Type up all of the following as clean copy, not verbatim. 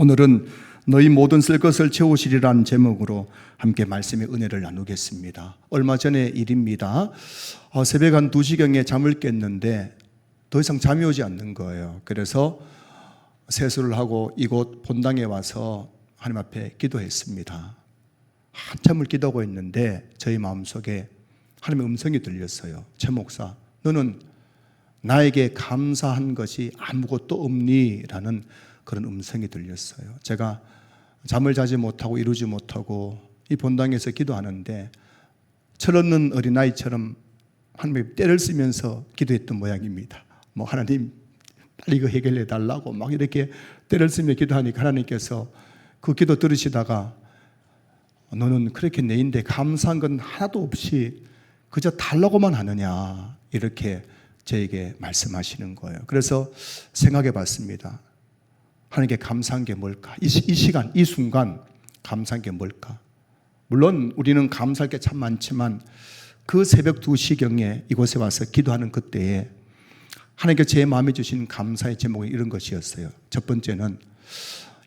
오늘은 너희 모든 쓸 것을 채우시리라는 제목으로 함께 말씀의 은혜를 나누겠습니다. 얼마 전의 일입니다. 새벽 한 2시경에 잠을 깼는데 더 이상 잠이 오지 않는 거예요. 그래서 세수를 하고 이곳 본당에 와서 하나님 앞에 기도했습니다. 한참을 기도하고 있는데 저희 마음속에 하나님의 음성이 들렸어요. 최 목사, 너는 나에게 감사한 것이 아무것도 없니? 라는 그런 음성이 들렸어요. 제가 잠을 자지 못하고 이루지 못하고 이 본당에서 기도하는데 철없는 어린아이처럼 하나님의 때를 쓰면서 기도했던 모양입니다. 하나님 빨리 이거 해결해 달라고 막 이렇게 때를 쓰며 기도하니까 하나님께서 그 기도 들으시다가 너는 그렇게 내인데 감사한 건 하나도 없이 그저 달라고만 하느냐 이렇게 저에게 말씀하시는 거예요. 그래서 생각해 봤습니다. 하나님께 감사한 게 뭘까? 이 시간, 이 순간 감사한 게 뭘까? 물론 우리는 감사할 게 참 많지만 그 새벽 2시경에 이곳에 와서 기도하는 그때에 하나님께 제 마음에 주신 감사의 제목이 이런 것이었어요. 첫 번째는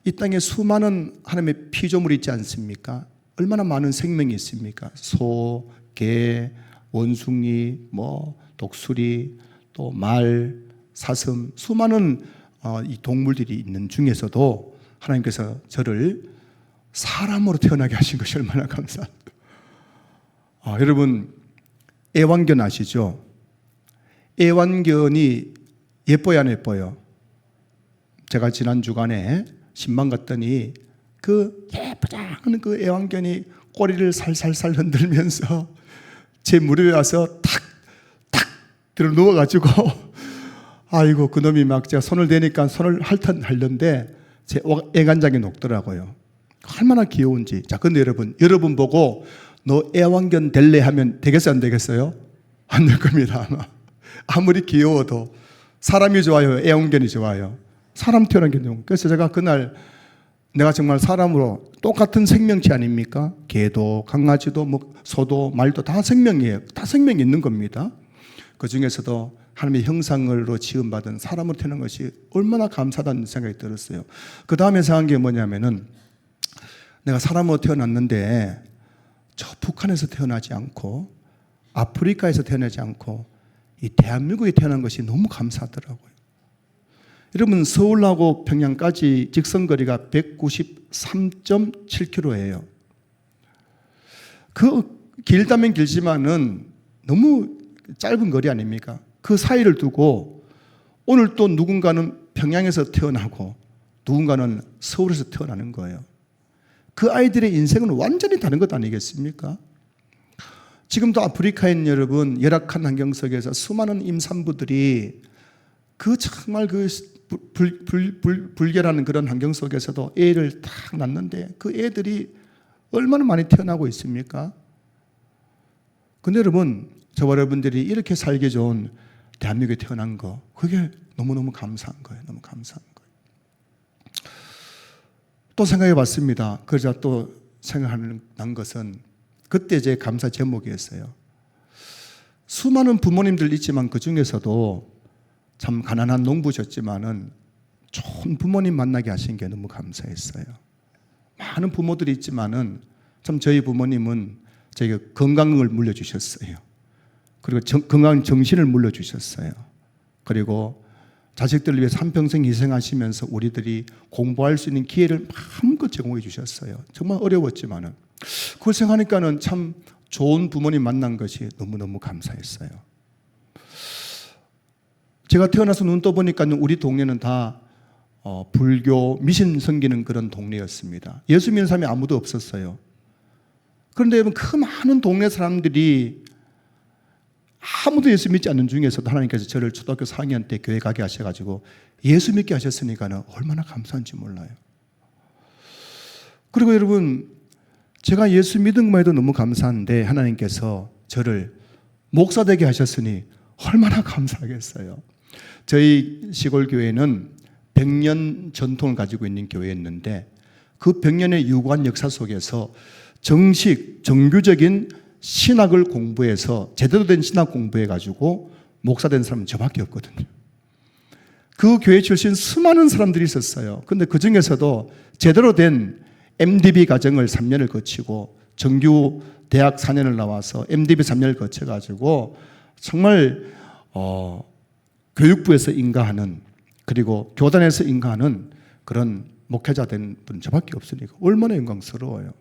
이 땅에 수많은 하나님의 피조물이 있지 않습니까? 얼마나 많은 생명이 있습니까? 소, 개, 원숭이, 독수리, 또 말, 사슴, 수많은 이 동물들이 있는 중에서도 하나님께서 저를 사람으로 태어나게 하신 것이 얼마나 감사합니다. 여러분 애완견 아시죠? 애완견이 예뻐요, 안 예뻐요? 제가 지난 주간에 신방 갔더니 그 예쁘장한 그 애완견이 꼬리를 살살살 흔들면서 제 무릎에 와서 탁탁 들어 누워가지고 아이고 그놈이 막 제가 손을 대니까 손을 핥는데 제 애간장이 녹더라고요. 얼마나 귀여운지. 자, 근데 여러분 보고 너 애완견 될래 하면 되겠어요, 안 되겠어요? 안 될 겁니다, 아마. 아무리 귀여워도 사람이 좋아요, 애완견이 좋아요? 사람 태어난 게 좋아요. 그래서 제가 그날 내가 정말 사람으로 똑같은 생명체 아닙니까? 개도 강아지도 소도 말도 다 생명이에요. 다 생명이 있는 겁니다. 그 중에서도 하나님의 형상으로 지음받은 사람으로 태어난 것이 얼마나 감사하다는 생각이 들었어요. 그 다음에 생각한 게 뭐냐면은 내가 사람으로 태어났는데 저 북한에서 태어나지 않고 아프리카에서 태어나지 않고 이 대한민국에 태어난 것이 너무 감사하더라고요. 여러분 서울하고 평양까지 직선거리가 193.7km예요. 그 길다면 길지만은 너무 짧은 거리 아닙니까? 그 사이를 두고 오늘 또 누군가는 평양에서 태어나고 누군가는 서울에서 태어나는 거예요. 그 아이들의 인생은 완전히 다른 것 아니겠습니까? 지금도 아프리카에 있는 여러분 열악한 환경 속에서 수많은 임산부들이 그 정말 그 불결한 그런 환경 속에서도 애를 딱 낳는데 그 애들이 얼마나 많이 태어나고 있습니까? 근데 여러분 저와 여러분들이 이렇게 살기 좋은 대한민국에 태어난 거 그게 너무너무 감사한 거예요. 너무 감사한 거예요. 또 생각해 봤습니다. 그러자 또 생각하는 것은 그때 제 감사 제목이었어요. 수많은 부모님들 있지만 그 중에서도 참 가난한 농부셨지만은 좋은 부모님 만나게 하신 게 너무 감사했어요. 많은 부모들이 있지만은 참 저희 부모님은 저희가 건강을 물려주셨어요. 그리고 건강한 정신을 물려주셨어요. 그리고 자식들을 위해서 한평생 희생하시면서 우리들이 공부할 수 있는 기회를 마음껏 제공해 주셨어요. 정말 어려웠지만은 그걸 생각하니까는 참 좋은 부모님 만난 것이 너무너무 감사했어요. 제가 태어나서 눈 떠보니까 우리 동네는 다 불교 미신 섬기는 그런 동네였습니다. 예수 믿는 사람이 아무도 없었어요. 그런데 여러분 그 많은 동네 사람들이 아무도 예수 믿지 않는 중에서도 하나님께서 저를 초등학교 4학년 때 교회 가게 하셔가지고 예수 믿게 하셨으니까 얼마나 감사한지 몰라요. 그리고 여러분 제가 예수 믿은 것만 해도 너무 감사한데 하나님께서 저를 목사 되게 하셨으니 얼마나 감사하겠어요. 저희 시골 교회는 100년 전통을 가지고 있는 교회였는데 그 100년의 유구한 역사 속에서 정규적인 신학을 공부해서 제대로 된 신학 공부해가지고 목사 된 사람은 저밖에 없거든요. 그 교회 출신 수많은 사람들이 있었어요. 근데 그 중에서도 제대로 된 MDB 과정을 3년을 거치고 정규 대학 4년을 나와서 MDB 3년을 거쳐가지고 정말 교육부에서 인가하는, 그리고 교단에서 인가하는 그런 목회자 된 분 저밖에 없으니까 얼마나 영광스러워요.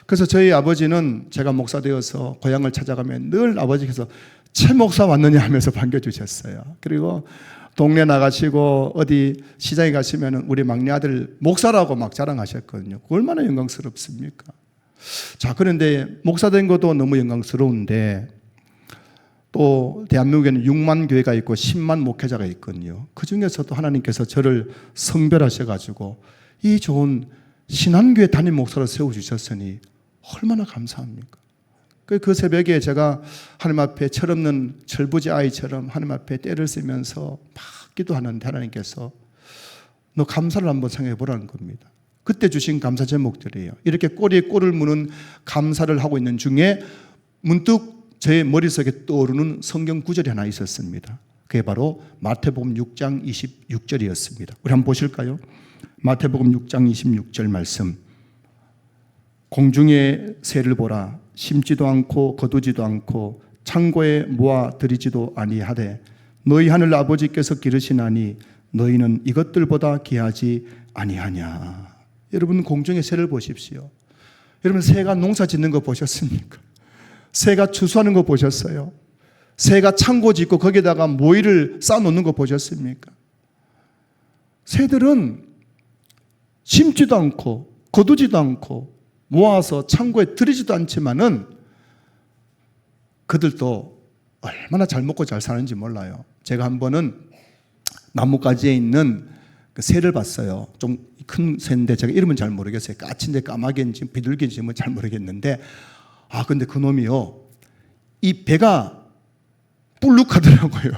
그래서 저희 아버지는 제가 목사 되어서 고향을 찾아가면 늘 아버지께서 최 목사 왔느냐 하면서 반겨주셨어요. 그리고 동네 나가시고 어디 시장에 가시면 우리 막내 아들 목사라고 막 자랑하셨거든요. 얼마나 영광스럽습니까? 자, 그런데 목사 된 것도 너무 영광스러운데 또 대한민국에는 6만 교회가 있고 10만 목회자가 있거든요. 그 중에서도 하나님께서 저를 성별하셔가지고 이 좋은 신한교회 담임 목사로 세워주셨으니 얼마나 감사합니까? 그 새벽에 제가 하나님 앞에 철없는 철부지 아이처럼 하나님 앞에 때를 쓰면서 막 기도하는데 하나님께서 너 감사를 한번 생각해 보라는 겁니다. 그때 주신 감사 제목들이에요. 이렇게 꼬리에 꼬리를 무는 감사를 하고 있는 중에 문득 제 머릿속에 떠오르는 성경 구절이 하나 있었습니다. 그게 바로 마태복음 6장 26절이었습니다. 우리 한번 보실까요? 마태복음 6장 26절 말씀. 공중의 새를 보라. 심지도 않고 거두지도 않고 창고에 모아 들이지도 아니하되 너희 하늘 아버지께서 기르시나니 너희는 이것들보다 귀하지 아니하냐. 여러분, 공중의 새를 보십시오. 여러분, 새가 농사 짓는 거 보셨습니까? 새가 추수하는 거 보셨어요? 새가 창고 짓고 거기다가 모이를 쌓아놓는 거 보셨습니까? 새들은 심지도 않고 거두지도 않고 모아서 창고에 들이지도 않지만은 그들도 얼마나 잘 먹고 잘 사는지 몰라요. 제가 한 번은 나뭇가지에 있는 그 새를 봤어요. 좀 큰 새인데 제가 이름은 잘 모르겠어요. 까친데 까마귀인지 비둘기인지 뭐 잘 모르겠는데, 근데 그 놈이요, 이 배가 불룩하더라고요.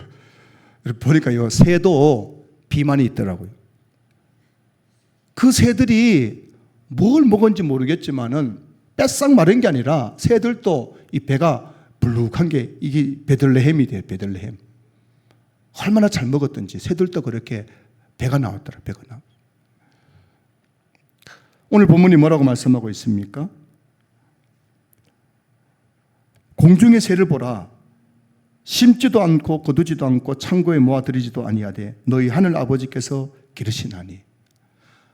보니까요, 새도 비만이 있더라고요. 그 새들이 뭘 먹은지 모르겠지만은 뺏싹 마른 게 아니라 새들도 이 배가 불룩한 게 이게 베들레헴이 돼요. 베들레헴. 얼마나 잘 먹었던지 새들도 그렇게 배가 나왔더라. 배가 나와. 오늘 본문이 뭐라고 말씀하고 있습니까? 공중의 새를 보라. 심지도 않고 거두지도 않고 창고에 모아들이지도 아니하되 너희 하늘 아버지께서 기르시나니.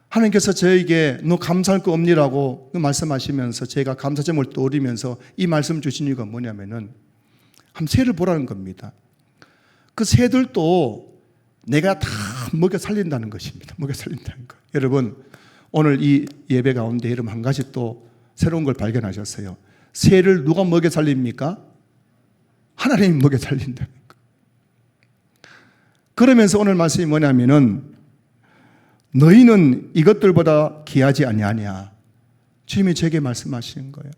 하나님께서 저에게 너 감사할 거 없니라고 말씀하시면서 제가 감사 제목을 떠올리면서 이 말씀 주신 이유가 뭐냐면은 한 새를 보라는 겁니다. 그 새들도 내가 다 먹여 살린다는 것입니다. 먹여 살린다는 거. 여러분, 오늘 이 예배 가운데 여러분 한 가지 또 새로운 걸 발견하셨어요. 새를 누가 먹여 살립니까? 하나님이 먹여 살린다는 거. 그러면서 오늘 말씀이 뭐냐면은 너희는 이것들보다 귀하지 아니하냐. 주님이 제게 말씀하시는 거예요.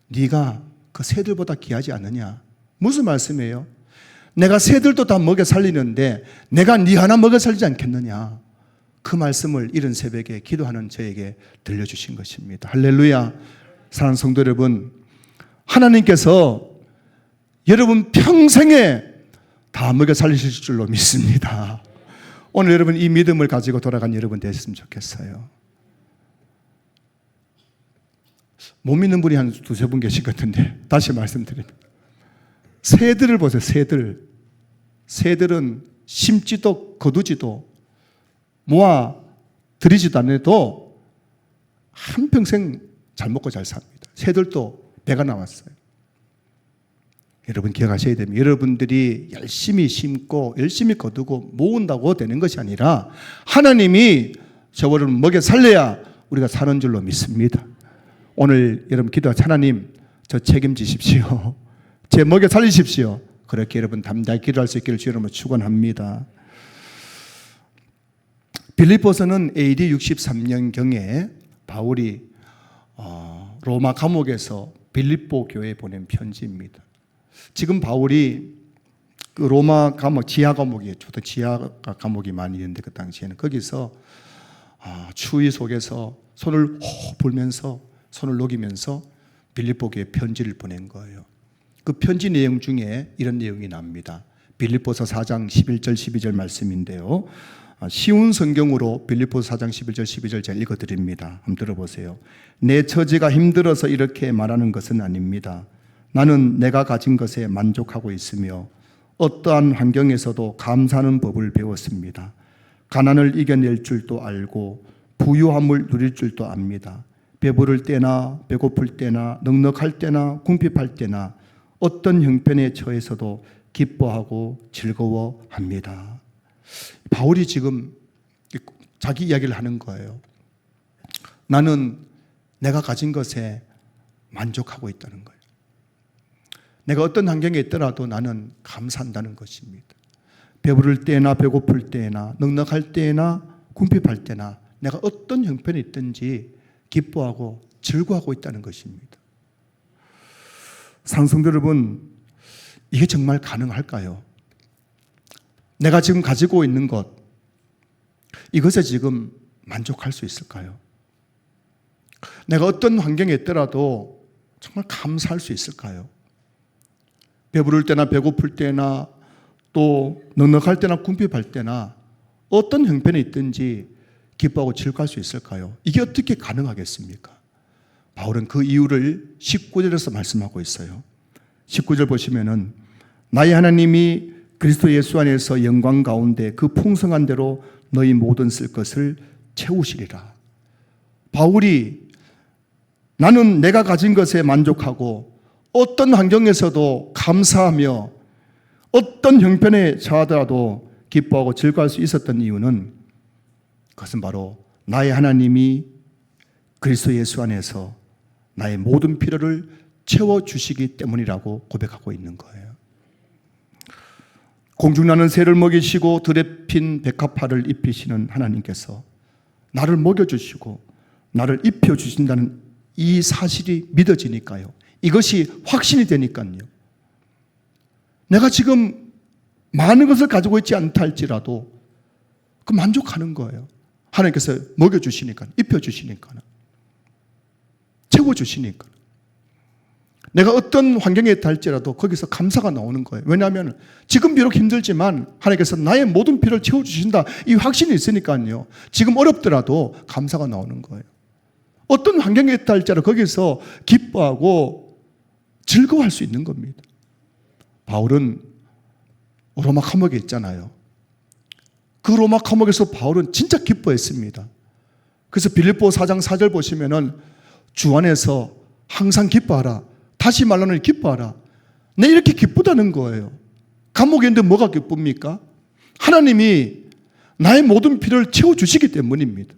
네가 그 새들보다 귀하지 않느냐. 무슨 말씀이에요? 내가 새들도 다 먹여 살리는데 내가 네 하나 먹여 살리지 않겠느냐. 그 말씀을 이른 새벽에 기도하는 저에게 들려주신 것입니다. 할렐루야. 사랑하는 성도 여러분, 하나님께서 여러분 평생에 다 먹여 살리실 줄로 믿습니다. 오늘 여러분 이 믿음을 가지고 돌아간 여러분 되셨으면 좋겠어요. 못 믿는 분이 한 두세 분 계신 것 같은데 다시 말씀드립니다. 새들을 보세요. 새들은 심지도 거두지도 모아 들이지도 않아도 한평생 잘 먹고 잘 삽니다. 새들도 배가 나왔어요. 여러분 기억하셔야 됩니다. 여러분들이 열심히 심고 열심히 거두고 모은다고 되는 것이 아니라 하나님이 저를 먹여 살려야 우리가 사는 줄로 믿습니다. 오늘 여러분 기도하자. 하나님, 저 책임지십시오. 제 먹여 살리십시오. 그렇게 여러분 담대하게 기도할 수 있기를 주님으로 축원합니다. 빌립보서는 AD 63년경에 바울이 로마 감옥에서 빌립보 교회에 보낸 편지입니다. 지금 바울이 그 로마 감옥, 지하 감옥이에요. 저도 지하 감옥이 많이 있는데 그 당시에는 거기서 추위 속에서 손을 호 불면서 손을 녹이면서 빌립보 교회에 편지를 보낸 거예요. 그 편지 내용 중에 이런 내용이 납니다. 빌립보서 4장 11절 12절 말씀인데요. 쉬운 성경으로 빌립보서 4장 11절 12절 제가 읽어드립니다. 한번 들어보세요. 내 처지가 힘들어서 이렇게 말하는 것은 아닙니다. 나는 내가 가진 것에 만족하고 있으며 어떠한 환경에서도 감사하는 법을 배웠습니다. 가난을 이겨낼 줄도 알고 부유함을 누릴 줄도 압니다. 배부를 때나 배고플 때나 넉넉할 때나 궁핍할 때나 어떤 형편에 처해서도 기뻐하고 즐거워합니다. 바울이 지금 자기 이야기를 하는 거예요. 나는 내가 가진 것에 만족하고 있다는 거예요. 내가 어떤 환경에 있더라도 나는 감사한다는 것입니다. 배부를 때나 배고플 때나 넉넉할 때나 궁핍할 때나 내가 어떤 형편에 있든지 기뻐하고 즐거워하고 있다는 것입니다. 상성도 여러분, 이게 정말 가능할까요? 내가 지금 가지고 있는 것, 이것에 지금 만족할 수 있을까요? 내가 어떤 환경에 있더라도 정말 감사할 수 있을까요? 배부를 때나 배고플 때나 또 넉넉할 때나 궁핍할 때나 어떤 형편에 있든지 기뻐하고 즐거워할 수 있을까요? 이게 어떻게 가능하겠습니까? 바울은 그 이유를 19절에서 말씀하고 있어요. 19절 보시면은 나의 하나님이 그리스도 예수 안에서 영광 가운데 그 풍성한 대로 너희 모든 쓸 것을 채우시리라. 바울이 나는 내가 가진 것에 만족하고 어떤 환경에서도 감사하며 어떤 형편에 처하더라도 기뻐하고 즐거워할 수 있었던 이유는 그것은 바로 나의 하나님이 그리스도 예수 안에서 나의 모든 필요를 채워주시기 때문이라고 고백하고 있는 거예요. 공중나는 새를 먹이시고 들에 핀 백합화를 입히시는 하나님께서 나를 먹여주시고 나를 입혀주신다는 이 사실이 믿어지니까요. 이것이 확신이 되니까요. 내가 지금 많은 것을 가지고 있지 않다 할지라도 그 만족하는 거예요. 하나님께서 먹여주시니까, 입혀주시니까, 채워주시니까. 내가 어떤 환경에 있다 할지라도 거기서 감사가 나오는 거예요. 왜냐하면 지금 비록 힘들지만 하나님께서 나의 모든 필요를 채워주신다. 이 확신이 있으니까요. 지금 어렵더라도 감사가 나오는 거예요. 어떤 환경에 있다 할지라도 거기서 기뻐하고 즐거워할 수 있는 겁니다. 바울은 로마 감옥에 있잖아요. 그 로마 감옥에서 바울은 진짜 기뻐했습니다. 그래서 빌립보 4장 4절 보시면은 주 안에서 항상 기뻐하라. 다시 말로는 기뻐하라. 내 이렇게 기쁘다는 거예요. 감옥에 있는데 뭐가 기쁩니까? 하나님이 나의 모든 필요를 채워주시기 때문입니다.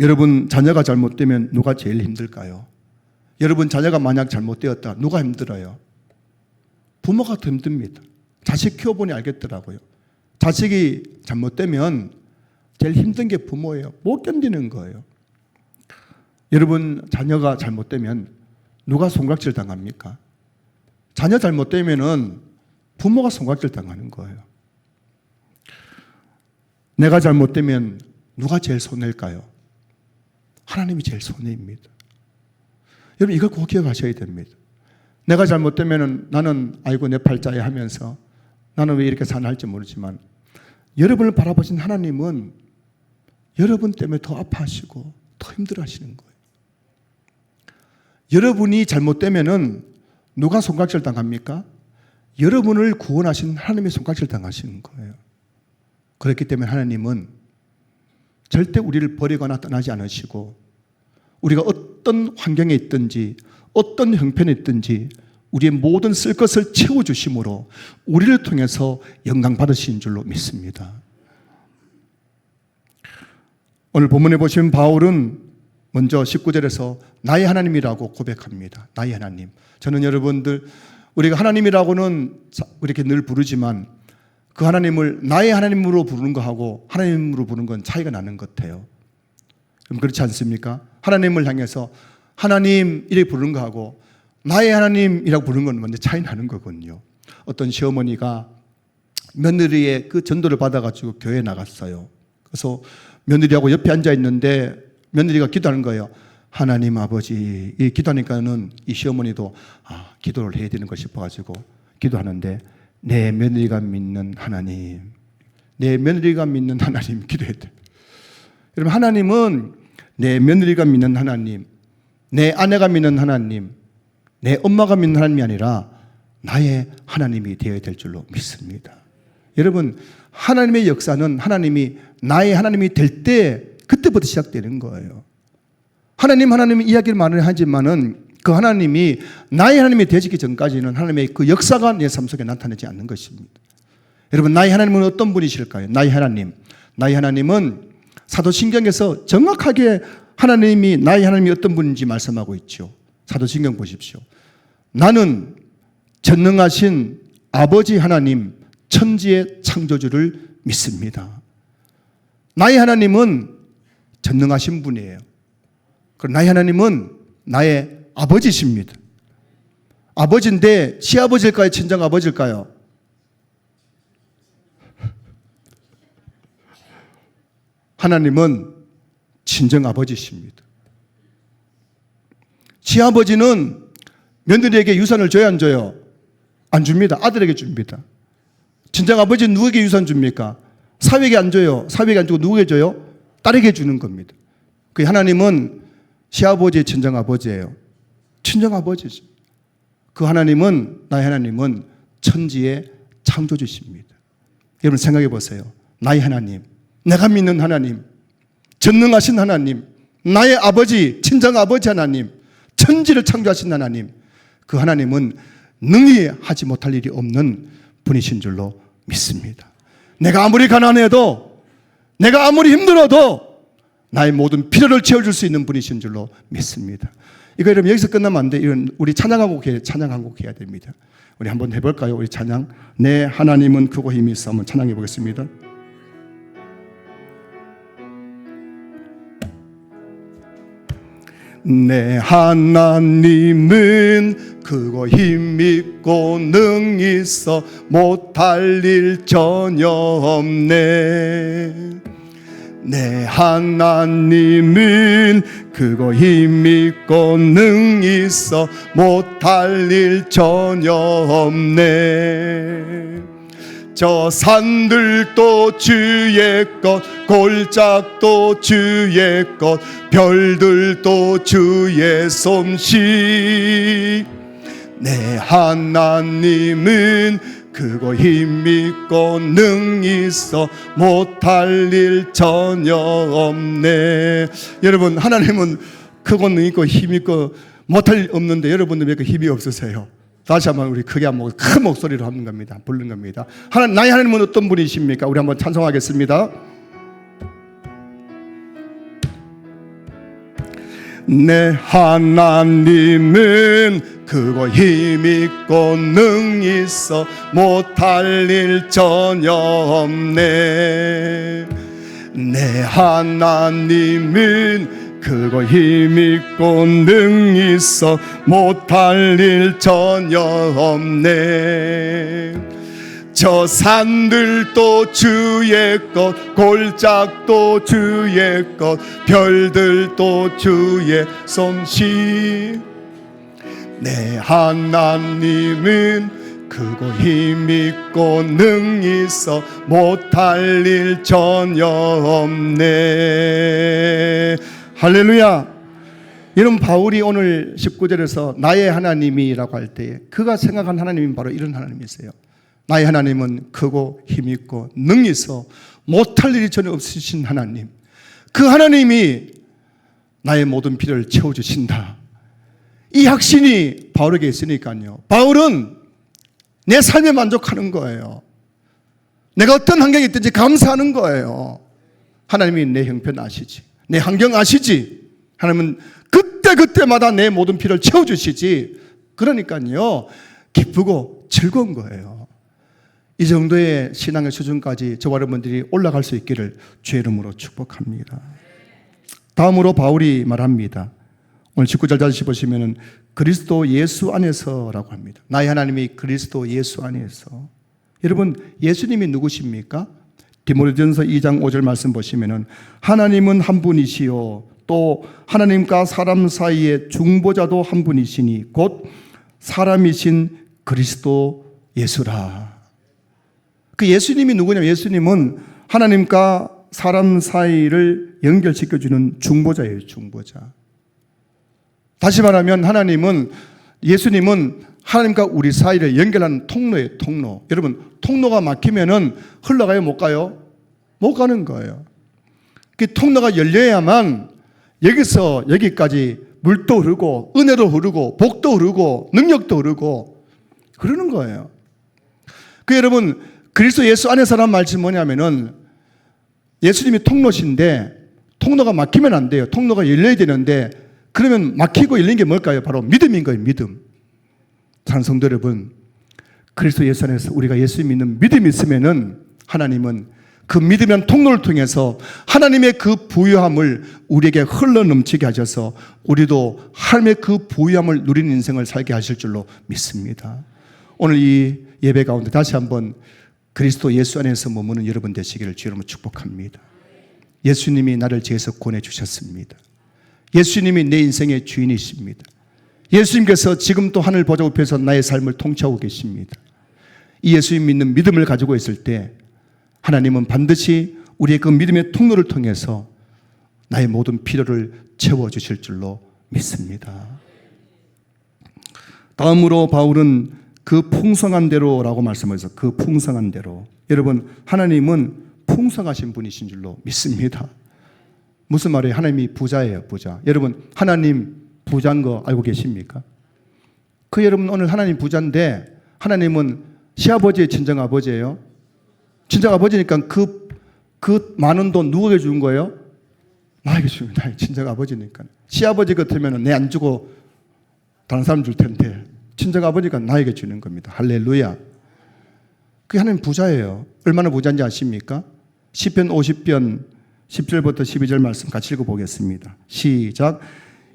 여러분 자녀가 잘못되면 누가 제일 힘들까요? 여러분 자녀가 만약 잘못되었다 누가 힘들어요? 부모가 더 힘듭니다. 자식 키워보니 알겠더라고요. 자식이 잘못되면 제일 힘든 게 부모예요. 못 견디는 거예요. 여러분 자녀가 잘못되면 누가 손가락질 당합니까? 자녀 잘못되면은 부모가 손가락질 당하는 거예요. 내가 잘못되면 누가 제일 손해일까요? 하나님이 제일 손해입니다. 여러분 이걸 꼭 기억하셔야 됩니다. 내가 잘못되면은 나는 아이고 내 팔자에 하면서 나는 왜 이렇게 사나 할지 모르지만 여러분을 바라보신 하나님은 여러분 때문에 더 아파하시고 더 힘들어하시는 거예요. 여러분이 잘못되면은 누가 손가락질 당합니까? 여러분을 구원하신 하나님이 손가락질 당하시는 거예요. 그렇기 때문에 하나님은 절대 우리를 버리거나 떠나지 않으시고 우리가 어떤 환경에 있든지 어떤 형편에 있든지 우리의 모든 쓸 것을 채워주심으로 우리를 통해서 영광 받으신 줄로 믿습니다. 오늘 본문에 보시면 바울은 먼저 19절에서 나의 하나님이라고 고백합니다. 나의 하나님. 저는 여러분들 우리가 하나님이라고는 이렇게 늘 부르지만 그 하나님을 나의 하나님으로 부르는 거하고 하나님으로 부르는 건 차이가 나는 것 같아요. 그럼 그렇지 않습니까? 하나님을 향해서 하나님 이렇게 부르는 거하고 나의 하나님이라고 부르는 건 먼저 차이 나는 거거든요. 어떤 시어머니가 며느리의 그 전도를 받아가지고 교회에 나갔어요. 그래서 며느리하고 옆에 앉아 있는데 며느리가 기도하는 거예요. 하나님 아버지, 이 기도하니까는 이 시어머니도 기도를 해야 되는 거 싶어가지고 기도하는데, 내 며느리가 믿는 하나님, 내 며느리가 믿는 하나님 기도해야 돼. 여러분, 하나님은 내 며느리가 믿는 하나님, 내 아내가 믿는 하나님, 내 엄마가 믿는 하나님이 아니라 나의 하나님이 되어야 될 줄로 믿습니다. 여러분, 하나님의 역사는 하나님이 나의 하나님이 될 때 그때부터 시작되는 거예요. 하나님 이야기를 많이 하지만은 그 하나님이 나의 하나님이 되시기 전까지는 하나님의 그 역사가 내 삶 속에 나타나지 않는 것입니다. 여러분, 나의 하나님은 어떤 분이실까요? 나의 하나님은 사도신경에서 정확하게 하나님이 나의 하나님이 어떤 분인지 말씀하고 있죠. 사도신경 보십시오. 나는 전능하신 아버지 하나님, 천지의 창조주를 믿습니다. 나의 하나님은 전능하신 분이에요. 그리고 나의 하나님은 나의 아버지십니다. 아버지인데 시아버지일까요? 친정아버지일까요? 하나님은 친정아버지십니다. 시아버지는 며느리에게 유산을 줘야 안 줘요? 안 줍니다. 아들에게 줍니다. 친정아버지는 누구에게 유산 줍니까? 사위에게 안 줘요. 사위에게 안 주고 누구에게 줘요? 딸에게 주는 겁니다. 그 하나님은 시아버지의 친정아버지예요. 친정아버지죠. 그 하나님은, 나의 하나님은 천지의 창조주십니다. 여러분 생각해 보세요. 나의 하나님, 내가 믿는 하나님, 전능하신 하나님, 나의 아버지, 친정아버지 하나님, 천지를 창조하신 하나님, 그 하나님은 능히 하지 못할 일이 없는 분이신 줄로 믿습니다. 내가 아무리 가난해도, 내가 아무리 힘들어도 나의 모든 필요를 채워줄 수 있는 분이신 줄로 믿습니다. 이거 여러분 여기서 끝나면 안 돼. 이런 우리 찬양 한 곡 해야 됩니다. 우리 한번 해볼까요? 우리 찬양. 내 하나님은 크고 힘이 있어. 한번 찬양해 보겠습니다. 내 하나님은 크고 힘있고 능히 있어 못할 일 전혀 없네. 내 하나님은 크고 힘있고 능히 있어 못할 일 전혀 없네. 저 산들도 주의 것, 골짜기도 주의 것, 별들도 주의 솜씨. 내 하나님은 크고 힘있고 능히 있어 못할 일 전혀 없네. 여러분, 하나님은 크고 능있고 힘있고 못할 일 없는데 여러분들 왜 그 힘이 없으세요? 다시 한번 우리 크게 한번 큰 목소리로 하는 겁니다. 부르는 겁니다. 나의 하나님은 어떤 분이십니까? 우리 한번 찬송하겠습니다. 내 하나님은 크고 힘있고 능히 있어 못할 일 전혀 없네. 내 하나님은 크고 힘있고 능히 있어 못할 일 전혀 없네. 저 산들도 주의 것, 골짜기도 주의 것, 별들도 주의 솜씨. 내 하나님은 크고 힘있고 능히 있어 못할 일 전혀 없네. 할렐루야. 이런 바울이 오늘 19절에서 나의 하나님이라고 할 때에 그가 생각한 하나님은 바로 이런 하나님이세요. 나의 하나님은 크고 힘있고 능히 있어 못할 일이 전혀 없으신 하나님. 그 하나님이 나의 모든 필요를 채워주신다. 이 확신이 바울에게 있으니까요, 바울은 내 삶에 만족하는 거예요. 내가 어떤 환경이 있든지 감사하는 거예요. 하나님이 내 형편 아시지, 내 환경 아시지. 하나님은 그때마다 내 모든 필요를 채워주시지. 그러니까요, 기쁘고 즐거운 거예요. 이 정도의 신앙의 수준까지 저와 여러분들이 올라갈 수 있기를 주의 이름으로 축복합니다. 다음으로 바울이 말합니다. 오늘 19절 다시 보시면은 그리스도 예수 안에서라고 합니다. 나의 하나님이 그리스도 예수 안에서. 여러분, 예수님이 누구십니까? 디모데전서 2장 5절 말씀 보시면은 하나님은 한 분이시요 또 하나님과 사람 사이의 중보자도 한 분이시니 곧 사람이신 그리스도 예수라. 그 예수님이 누구냐면 예수님은 하나님과 사람 사이를 연결시켜주는 중보자예요. 중보자. 다시 말하면 예수님은 하나님과 우리 사이를 연결하는 통로예요. 통로. 여러분, 통로가 막히면은 흘러가요? 못 가요? 못 가는 거예요. 그 통로가 열려야만 여기서 여기까지 물도 흐르고 은혜도 흐르고 복도 흐르고 능력도 흐르고 그러는 거예요. 그 여러분, 그리스도 예수 안에서란 말씀이 뭐냐면은 예수님이 통로신데 통로가 막히면 안 돼요. 통로가 열려야 되는데 그러면 막히고 열린 게 뭘까요? 바로 믿음인 거예요. 믿음. 사랑하는 성도 여러분, 그리스도 예수 안에서 우리가 예수 믿는 믿음이 있으면은 하나님은 그 믿음이란 통로를 통해서 하나님의 그 부유함을 우리에게 흘러넘치게 하셔서 우리도 하나님의 그 부유함을 누리는 인생을 살게 하실 줄로 믿습니다. 오늘 이 예배 가운데 다시 한번 그리스도 예수 안에서 머무는 여러분 되시기를 주님으로 축복합니다. 예수님이 나를 죄에서 구원해 주셨습니다. 예수님이 내 인생의 주인이십니다. 예수님께서 지금도 하늘 보좌 우편에서 나의 삶을 통치하고 계십니다. 이 예수님 믿는 믿음을 가지고 있을 때 하나님은 반드시 우리의 그 믿음의 통로를 통해서 나의 모든 필요를 채워주실 줄로 믿습니다. 다음으로 바울은 그 풍성한 대로라고 말씀해서 그 풍성한 대로. 여러분, 하나님은 풍성하신 분이신 줄로 믿습니다. 무슨 말이에요? 하나님이 부자예요, 부자. 여러분, 하나님 부자인 거 알고 계십니까? 그 여러분, 오늘 하나님 부자인데 하나님은 시아버지의 친정아버지예요. 친정아버지니까 그 많은 돈 누구에게 준 거예요? 나에게 줍니다. 친정아버지니까. 시아버지 같으면 내 안 주고 다른 사람 줄 텐데 친정아버지가 나에게 주는 겁니다. 할렐루야. 그게 하나님 부자예요. 얼마나 부자인지 아십니까? 시편 50편 10절부터 12절 말씀 같이 읽어보겠습니다. 시작.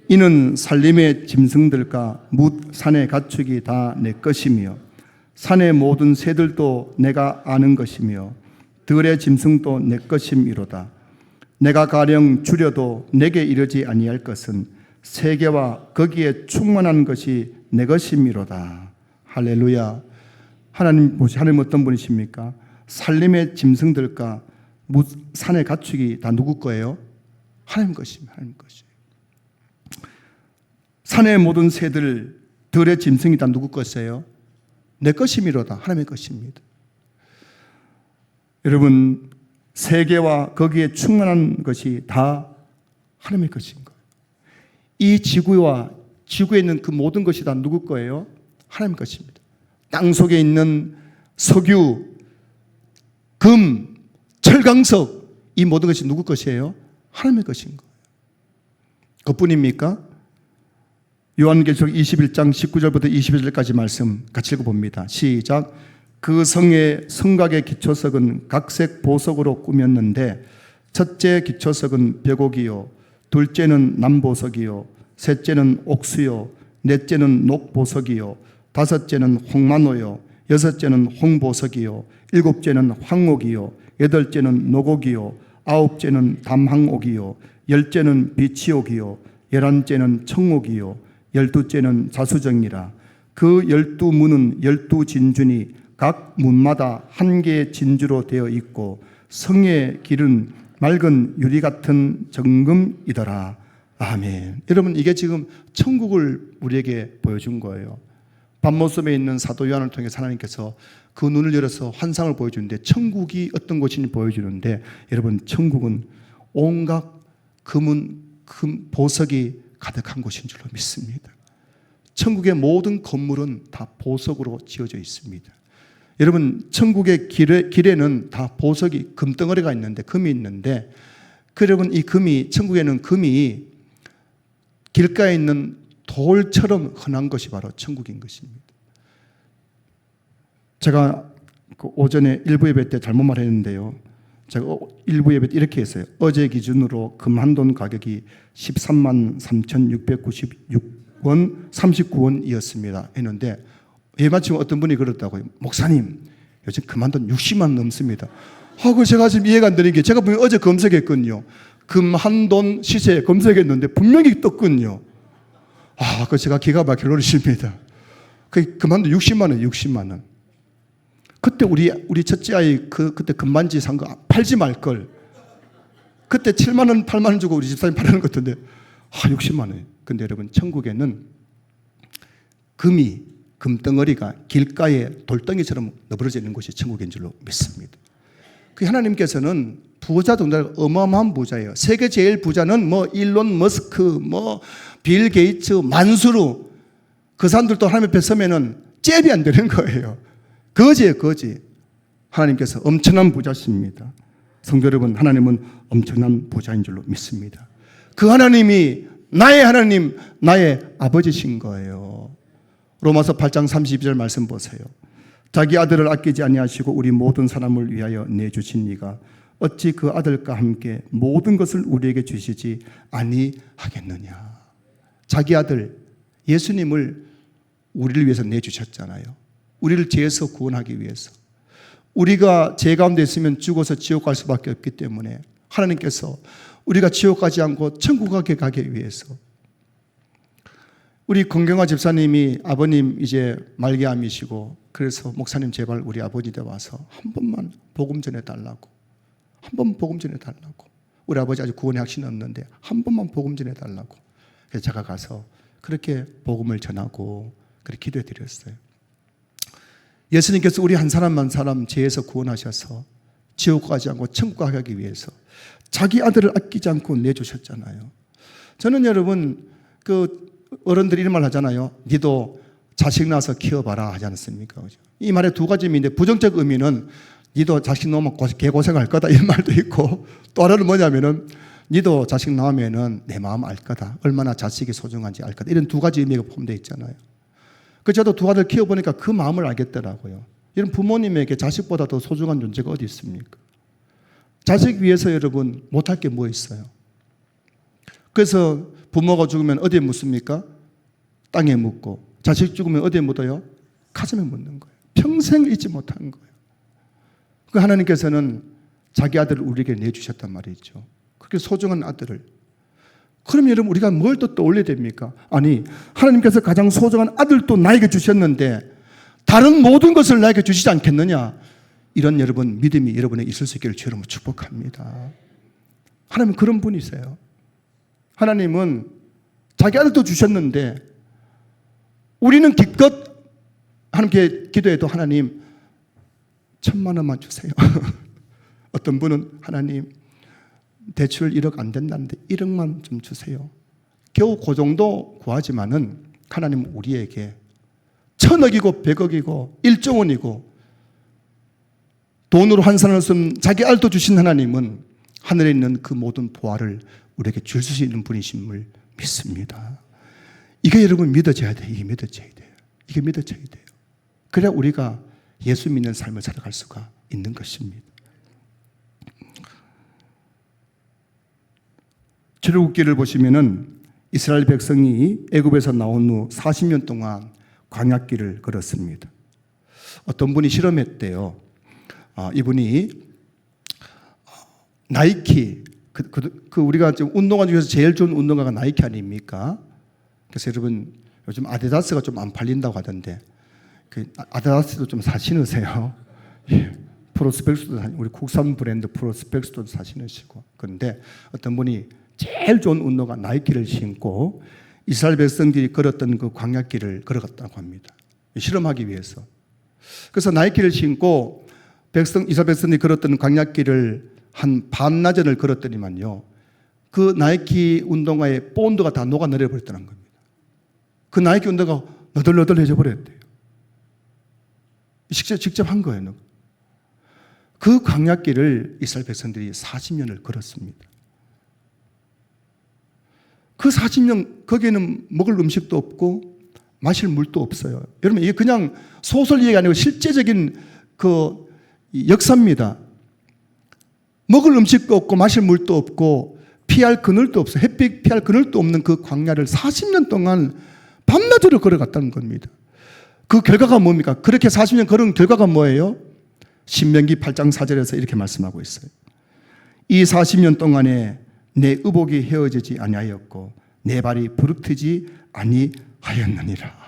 이는 산림의 짐승들과 뭇 산의 가축이 다 내 것이며 산의 모든 새들도 내가 아는 것이며 들의 짐승도 내 것임이로다. 내가 가령 줄여도 내게 이르지 아니할 것은 세계와 거기에 충만한 것이 내 것임이로다. 할렐루야. 하나님 어떤 분이십니까? 산림의 짐승들과 산의 가축이 다 누구 거예요? 하나님 것입니다. 하나님 것이에요. 산의 모든 새들, 들의 짐승이 다 누구 것이에요? 내 것임이로다. 하나님의 것입니다. 여러분, 세계와 거기에 충만한 것이 다 하나님의 것인 거예요. 이 지구와 지구에 있는 그 모든 것이 다 누구 거예요? 하나님 것입니다. 땅 속에 있는 석유, 금, 철강석, 이 모든 것이 누구 것이에요? 하나님의 것인 거예요. 그뿐입니까? 요한계시록 21장 19절부터 22절까지 말씀 같이 읽어봅니다. 시작. 그 성의 성곽의 기초석은 각색 보석으로 꾸몄는데 첫째 기초석은 벽옥이요, 둘째는 남보석이요, 셋째는 옥수요, 넷째는 녹보석이요, 다섯째는 홍만호요, 여섯째는 홍보석이요, 일곱째는 황옥이요, 여덟째는 노곡이요, 아홉째는 담항옥이요, 열째는 비치옥이요, 열한째는 청옥이요, 열두째는 자수정이라. 그 12문은 12진주니 각 문마다 한 개의 진주로 되어 있고 성의 길은 맑은 유리 같은 정금이더라. 아멘. 여러분, 이게 지금 천국을 우리에게 보여준 거예요. 밤모섬에 있는 사도 요한을 통해 하나님께서 그 눈을 열어서 환상을 보여주는데 천국이 어떤 곳인지 보여주는데 여러분, 천국은 온갖 금 보석이 가득한 곳인 줄로 믿습니다. 천국의 모든 건물은 다 보석으로 지어져 있습니다. 여러분, 천국의 길에는 다 보석이 금덩어리가 있는데 금이 있는데 여러분, 이 금이 천국에는 금이 길가에 있는 돌처럼 흔한 것이 바로 천국인 것입니다. 제가 그 오전에 일부 예배 때 잘못 말했는데요. 제가 일부 예배 때 이렇게 했어요. 어제 기준으로 금 한 돈 가격이 13만 3,696원 39원이었습니다. 했는데 예마치면 어떤 분이 그랬다고요. 목사님, 요즘 금 한 돈 60만 넘습니다. 하고 제가 지금 이해가 안 되는 게 제가 분명히 어제 검색했거든요. 금, 한, 돈, 시세 검색했는데 분명히 떴군요. 그 제가 기가 막혀 노릇입니다. 금한도 60만 원, 60만 원. 그때 우리 첫째 아이 그때 금반지 산 거 팔지 말 걸. 그때 7만 원, 8만 원 주고 우리 집사님 팔는 것 같은데 60만 원. 근데 여러분 천국에는 금덩어리가 길가에 돌덩이처럼 너부러져 있는 곳이 천국인 줄로 믿습니다. 그 하나님께서는 부자도 어마어마한 부자예요. 세계 제일 부자는 일론 머스크, 빌 게이츠, 만수르 그 사람들도 하나님 앞에 서면은 잽이 안 되는 거예요. 거지예요, 거지. 하나님께서 엄청난 부자십니다. 성도 여러분, 하나님은 엄청난 부자인 줄로 믿습니다. 그 하나님이 나의 하나님, 나의 아버지신 거예요. 로마서 8장 32절 말씀 보세요. 자기 아들을 아끼지 아니하시고 우리 모든 사람을 위하여 내주신 이가 어찌 그 아들과 함께 모든 것을 우리에게 주시지 아니하겠느냐. 자기 아들 예수님을 우리를 위해서 내주셨잖아요. 우리를 죄에서 구원하기 위해서. 우리가 죄 가운데 있으면 죽어서 지옥 갈 수밖에 없기 때문에 하나님께서 우리가 지옥 가지 않고 천국 가게 위해서. 우리 건경화 집사님이 아버님 이제 말기암이시고 그래서 목사님 제발 우리 아버지한테 와서 한 번만 복음 전해달라고. 한 번 복음 전해달라고. 우리 아버지 아직 구원의 확신이 없는데 한 번만 복음 전해달라고. 그래서 제가 가서 그렇게 복음을 전하고 그렇게 기도해 드렸어요. 예수님께서 우리 한 사람 한 사람 죄에서 구원하셔서 지옥 가지 않고 천국 가기 위해서 자기 아들을 아끼지 않고 내주셨잖아요. 저는 여러분 어른들이 이런 말 하잖아요. 니도 자식 낳아서 키워봐라 하지 않습니까? 이 말에 두 가지 의미인데 부정적 의미는 니도 자식 낳으면 개고생할 거다 이런 말도 있고 또 하나는 뭐냐면은 니도 자식 낳으면은 내 마음 알 거다. 얼마나 자식이 소중한지 알 거다. 이런 두 가지 의미가 포함되어 있잖아요. 저도 두 아들 키워보니까 그 마음을 알겠더라고요. 이런 부모님에게 자식보다 더 소중한 존재가 어디 있습니까? 자식 위해서 여러분 못할 게 뭐 있어요? 그래서 부모가 죽으면 어디에 묻습니까? 땅에 묻고 자식 죽으면 어디에 묻어요? 가슴에 묻는 거예요. 평생 잊지 못한 거예요. 그 하나님께서는 자기 아들을 우리에게 내주셨단 말이죠. 그렇게 소중한 아들을. 그럼 여러분 우리가 뭘 또 떠올려야 됩니까? 아니 하나님께서 가장 소중한 아들도 나에게 주셨는데 다른 모든 것을 나에게 주시지 않겠느냐? 이런 여러분 믿음이 여러분에게 있을 수 있기를 주여 축복합니다. 하나님은 그런 분이세요. 하나님은 자기 아들도 주셨는데 우리는 기껏 하나님께 기도해도 하나님 1,000만 원만 주세요. 어떤 분은 하나님 대출 1억 안 된다는데 1억만 좀 주세요. 겨우 그 정도 구하지만은 하나님은 우리에게 1,000억이고 100억이고 1조 원이고 돈으로 환산할 수 없는 자기 알도 주신 하나님은 하늘에 있는 그 모든 보화를 우리에게 줄 수 있는 분이심을 믿습니다. 이게 여러분 믿어져야 돼요. 이게 믿어져야 돼요. 이게 믿어져야 돼요. 그래야 우리가 예수 믿는 삶을 살아갈 수가 있는 것입니다. 출애굽기를 보시면은 이스라엘 백성이 애굽에서 나온 후 40년 동안 광야길을 걸었습니다. 어떤 분이 실험했대요. 이분이 나이키 우리가 지금 운동화 중에서 제일 좋은 운동화가 나이키 아닙니까? 그래서 여러분 요즘 아디다스가 좀 안 팔린다고 하던데 아디다스도 좀 사 신으세요. 프로스펙스도 우리 국산 브랜드 프로스펙스도 사 신으시고. 그런데 어떤 분이 제일 좋은 운동화 나이키를 신고 이스라엘 백성들이 걸었던 그 광야길을 걸어갔다고 합니다. 실험하기 위해서. 그래서 나이키를 신고 이스라엘 백성들이 걸었던 광야길을 한 반나절을 걸었더니만요. 그 나이키 운동화의 본드가 다 녹아내려 버렸다는 겁니다. 그 나이키 운동화가 너덜너덜해져 버렸대요. 직접 한 거예요. 그 광야길을 이스라엘 백성들이 40년을 걸었습니다. 그 40년 거기에는 먹을 음식도 없고 마실 물도 없어요. 여러분 이게 그냥 소설 얘기 아니고 실제적인 그 역사입니다. 먹을 음식도 없고 마실 물도 없고 피할 그늘도 없어. 햇빛 피할 그늘도 없는 그 광야를 40년 동안 밤낮으로 걸어갔다는 겁니다. 그 결과가 뭡니까? 그렇게 40년 걸은 결과가 뭐예요? 신명기 8장 4절에서 이렇게 말씀하고 있어요. 이 40년 동안에 내 의복이 헤어지지 아니하였고 내 발이 부르트지 아니하였느니라.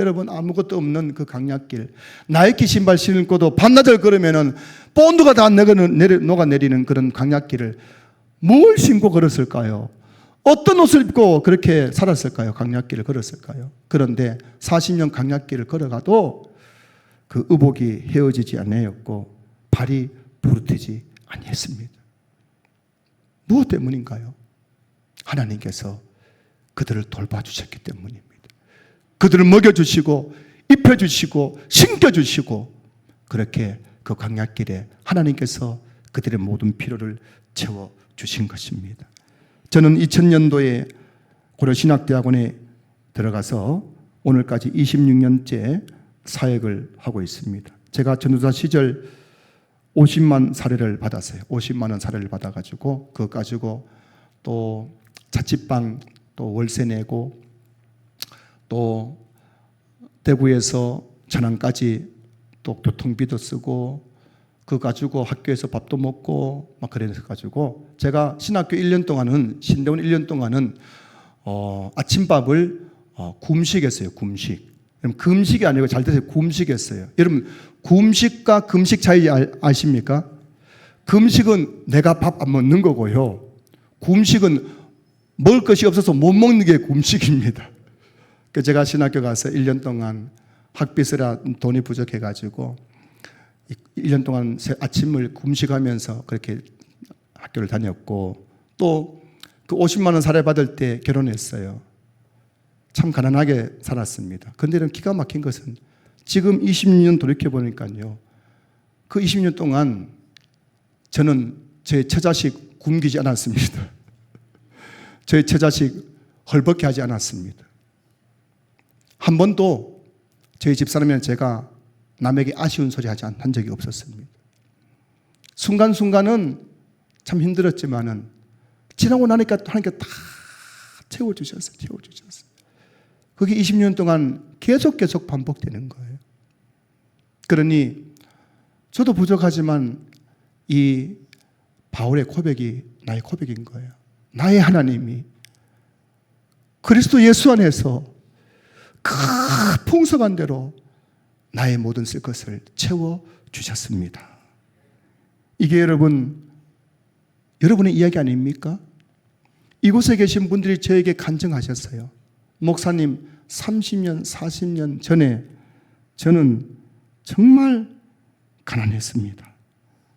여러분, 아무것도 없는 그 강약길, 나이키 신발 신고도 반나절 걸으면은 본드가 다 녹아내리는 그런 강약길을 뭘 신고 걸었을까요? 어떤 옷을 입고 그렇게 살았을까요? 강약길을 걸었을까요? 그런데 40년 강약길을 걸어가도 그 의복이 헤어지지 아니하였고 발이 부르트지 아니했습니다. 무엇 때문인가요? 하나님께서 그들을 돌봐주셨기 때문입니다. 그들을 먹여주시고 입혀주시고 신겨주시고 그렇게 그 광야길에 하나님께서 그들의 모든 필요를 채워주신 것입니다. 저는 2000년도에 고려신학대학원에 들어가서 오늘까지 26년째 사역을 하고 있습니다. 제가 전도사 시절 50만 사례를 받았어요. 50만 원 사례를 받아가지고 그거 가지고 또 자취방 또 월세 내고 또 대구에서 천안까지 또 교통비도 쓰고 그거 가지고 학교에서 밥도 먹고 막 그래서 가지고 제가 신학교 1년 동안은 신대원 1년 동안은 아침밥을 굶식했어요. 굶식. 금식이 아니고 잘 되세요. 굶식했어요. 여러분 금식과 금식 차이 아십니까? 금식은 내가 밥 안 먹는 거고요. 금식은 먹을 것이 없어서 못 먹는 게 금식입니다. 제가 신학교 가서 1년 동안 학비스라 돈이 부족해가지고 1년 동안 아침을 금식하면서 그렇게 학교를 다녔고 또 그 50만 원 사례 받을 때 결혼했어요. 참 가난하게 살았습니다. 그런데 기가 막힌 것은 지금 20년 돌이켜보니까요. 그 20년 동안 저는 제 처자식 굶기지 않았습니다. 저희 처자식 헐벗게 하지 않았습니다. 한 번도 저희 집사람이나 제가 남에게 아쉬운 소리 하지 한 적이 없었습니다. 순간순간은 참 힘들었지만은 지나고 나니까 하나님께 다 채워주셨어요. 그게 20년 동안 계속 반복되는 거예요. 그러니 저도 부족하지만 이 바울의 고백이 나의 고백인 거예요. 나의 하나님이 그리스도 예수 안에서 그 풍성한 대로 나의 모든 쓸 것을 채워주셨습니다. 이게 여러분의 이야기 아닙니까? 이곳에 계신 분들이 저에게 간증하셨어요. 목사님 30년, 40년 전에 저는 정말 가난했습니다.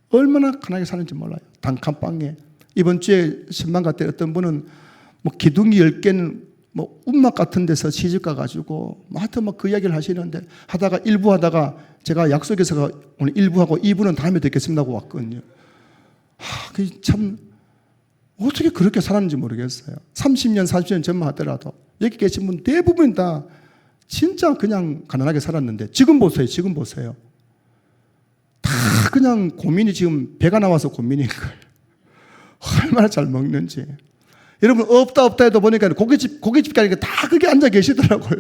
얼마나 가난하게 사는지 몰라요. 단칸방에 이번 주에 신방 갔을 때 어떤 분은 뭐 기둥이 10개는 뭐 움막 같은 데서 시집 가가지고 하여튼 막 그 이야기를 하시는데 하다가 일부 하다가 제가 약속해서 오늘 1부하고 2부는 다음에 듣겠습니다 하고 왔거든요. 참 어떻게 그렇게 살았는지 모르겠어요. 30년, 40년 전만 하더라도 여기 계신 분 대부분 다 진짜 그냥 가난하게 살았는데 지금 보세요. 다 그냥 고민이 지금 배가 나와서 고민인 거예요. 얼마나 잘 먹는지. 여러분 없다 해도 보니까 고깃집 가니까 다 그게 앉아 계시더라고요.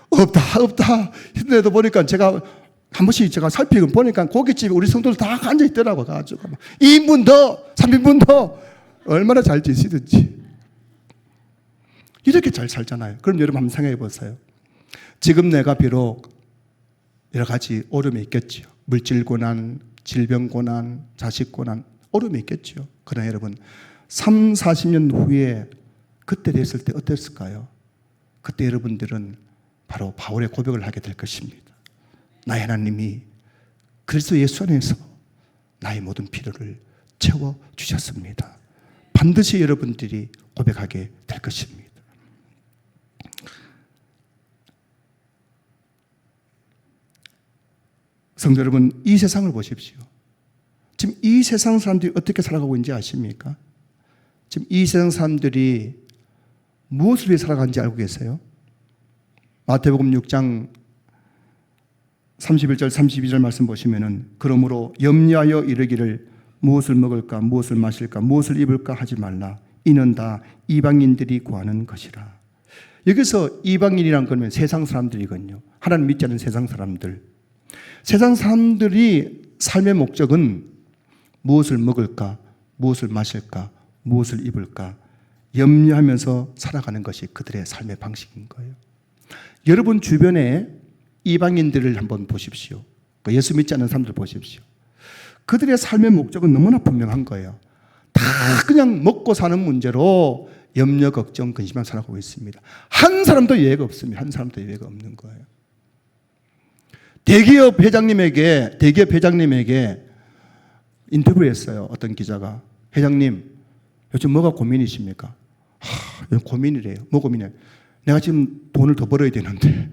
없다 힘들어도 보니까 제가 한 번씩 제가 살피고 보니까 고깃집에 우리 성도들 다 앉아 있더라고요. 가지고 2인분 더 3인분 더 얼마나 잘 지시든지 이렇게 잘 살잖아요. 그럼 여러분 한번 생각해 보세요. 지금 내가 비록 여러 가지 어려움이 있겠죠. 물질 고난, 질병 고난, 자식 고난 어려움이 있겠죠. 그러나 여러분 3, 40년 후에 그때 됐을 때 어땠을까요? 그때 여러분들은 바로 바울의 고백을 하게 될 것입니다. 나의 하나님이 그리스도 예수 안에서 나의 모든 필요를 채워주셨습니다. 반드시 여러분들이 고백하게 될 것입니다. 성도 여러분, 이 세상을 보십시오. 지금 이 세상 사람들이 어떻게 살아가고 있는지 아십니까? 지금 이 세상 사람들이 무엇을 위해 살아가는지 알고 계세요? 마태복음 6장 31절 32절 말씀 보시면은 그러므로 염려하여 이르기를 무엇을 먹을까 무엇을 마실까 무엇을 입을까 하지 말라. 이는 다 이방인들이 구하는 것이라. 여기서 이방인이란 건 세상 사람들이거든요. 하나님 믿지 않는 세상 사람들. 세상 사람들이 삶의 목적은 무엇을 먹을까 무엇을 마실까 무엇을 입을까 염려하면서 살아가는 것이 그들의 삶의 방식인 거예요. 여러분 주변에 이방인들을 한번 보십시오. 예수 믿지 않는 사람들 보십시오. 그들의 삶의 목적은 너무나 분명한 거예요. 다 그냥 먹고 사는 문제로 염려, 걱정, 근심하며 살아가고 있습니다. 한 사람도 예외가 없습니다. 한 사람도 예외가 없는 거예요. 대기업 회장님에게 인터뷰를 했어요. 어떤 기자가. 회장님, 요즘 뭐가 고민이십니까? 고민이래요. 뭐 고민이에요? 내가 지금 돈을 더 벌어야 되는데.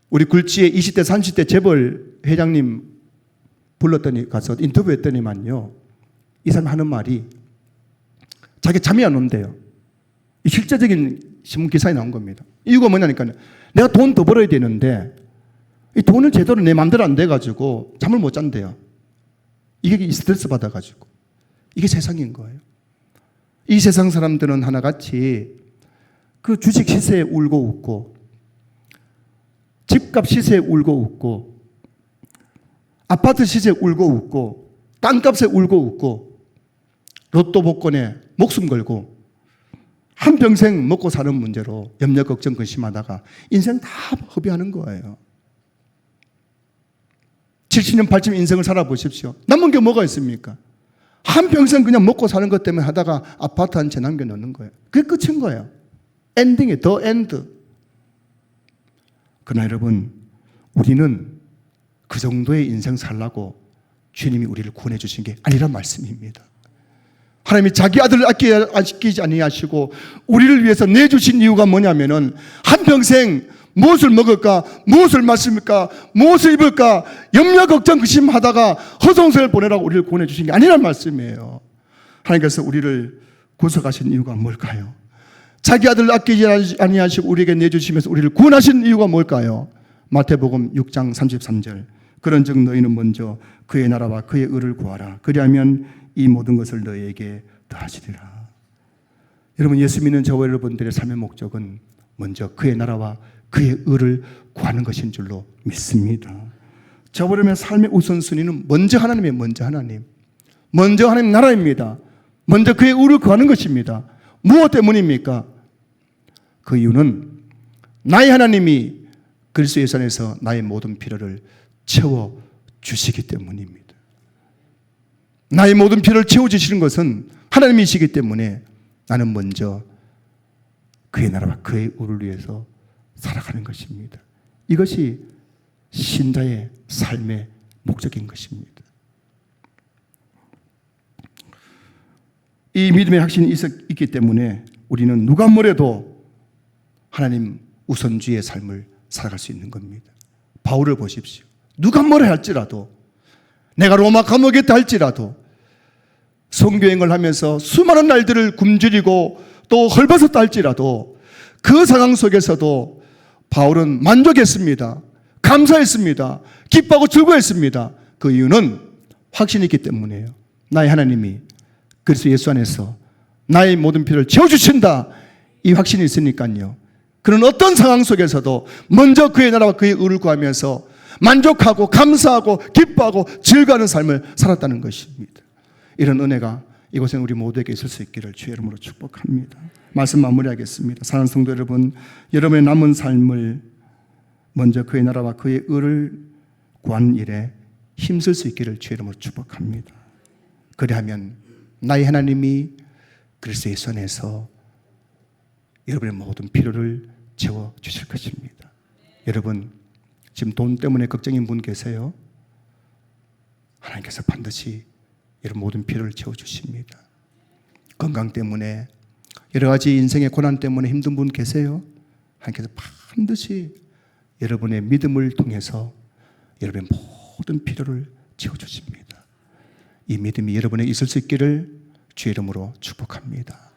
우리 굴지의 20대, 30대 재벌 회장님 불렀더니 가서 인터뷰했더니만요. 이 사람이 하는 말이 자기 잠이 안 온대요. 이 실제적인 신문 기사에 나온 겁니다. 이유가 뭐냐니까요. 내가 돈 더 벌어야 되는데 이 돈을 제대로 내 마음대로 안 돼가지고 잠을 못 잔대요. 이게 스트레스 받아가지고. 이게 세상인 거예요. 이 세상 사람들은 하나같이 그 주식 시세에 울고 웃고 집값 시세에 울고 웃고 아파트 시세에 울고 웃고 땅값에 울고 웃고 로또 복권에 목숨 걸고 한평생 먹고 사는 문제로 염려 걱정 근심하다가 인생 다 허비하는 거예요. 70년 80년 인생을 살아보십시오. 남은 게 뭐가 있습니까? 한평생 그냥 먹고 사는 것 때문에 하다가 아파트 한 채 남겨놓는 거예요. 그게 끝인 거예요. 엔딩이에요. 더 엔드. 그러나 여러분, 우리는 그 정도의 인생 살라고 주님이 우리를 구원해 주신 게 아니란 말씀입니다. 하나님이 자기 아들을 아끼지 아니하시고 우리를 위해서 내주신 이유가 뭐냐면은 한평생 무엇을 먹을까, 무엇을 마십니까, 무엇을 입을까 염려 걱정 근심하다가 허송세를 보내라고 우리를 구원해 주신 게 아니란 말씀이에요. 하나님께서 우리를 구속하신 이유가 뭘까요? 자기 아들을 아끼지 아니하시고 우리에게 내주시면서 우리를 구원하신 이유가 뭘까요? 마태복음 6장 33절. 그런즉 너희는 먼저 그의 나라와 그의 의를 구하라. 그리하면 이 모든 것을 너희에게 더하시리라. 여러분, 예수 믿는 저와 여러분들의 삶의 목적은 먼저 그의 나라와 그의 의를 구하는 것인 줄로 믿습니다. 저버리면 삶의 우선순위는 먼저 하나님의 먼저 하나님 나라입니다. 먼저 그의 의를 구하는 것입니다. 무엇 때문입니까? 그 이유는 나의 하나님이 그리스도 예수 안에서 나의 모든 필요를 채워주시기 때문입니다. 나의 모든 필요를 채워주시는 것은 하나님이시기 때문에 나는 먼저 그의 나라와 그의 의를 위해서 살아가는 것입니다. 이것이 신자의 삶의 목적인 것입니다. 이 믿음의 확신이 있기 때문에 우리는 누가 뭐래도 하나님 우선주의의 삶을 살아갈 수 있는 겁니다. 바울을 보십시오. 누가 뭐라 할지라도, 내가 로마 감옥에 있다 할지라도, 선교행을 하면서 수많은 날들을 굶주리고 또 헐벗었다 할지라도 그 상황 속에서도 바울은 만족했습니다. 감사했습니다. 기뻐하고 즐거워했습니다. 그 이유는 확신이 있기 때문이에요. 나의 하나님이 그리스도 예수 안에서 나의 모든 필요를 채워주신다. 이 확신이 있으니까요. 그런 어떤 상황 속에서도 먼저 그의 나라와 그의 의를 구하면서 만족하고 감사하고 기뻐하고 즐거워하는 삶을 살았다는 것입니다. 이런 은혜가 이곳에 우리 모두에게 있을 수 있기를 주의 이름으로 축복합니다. 말씀 마무리하겠습니다. 사랑하는 성도 여러분, 여러분의 남은 삶을 먼저 그의 나라와 그의 의를 구하는 일에 힘쓸 수 있기를 주의 이름으로 축복합니다. 그리하면 나의 하나님이 그리스도 예수 안에서 여러분의 모든 필요를 채워주실 것입니다. 여러분, 지금 돈 때문에 걱정인 분 계세요? 하나님께서 반드시 여러분 모든 필요를 채워주십니다. 건강 때문에 여러 가지 인생의 고난 때문에 힘든 분 계세요? 하나님께서 반드시 여러분의 믿음을 통해서 여러분의 모든 필요를 채워주십니다. 이 믿음이 여러분에게 있을 수 있기를 주의 이름으로 축복합니다.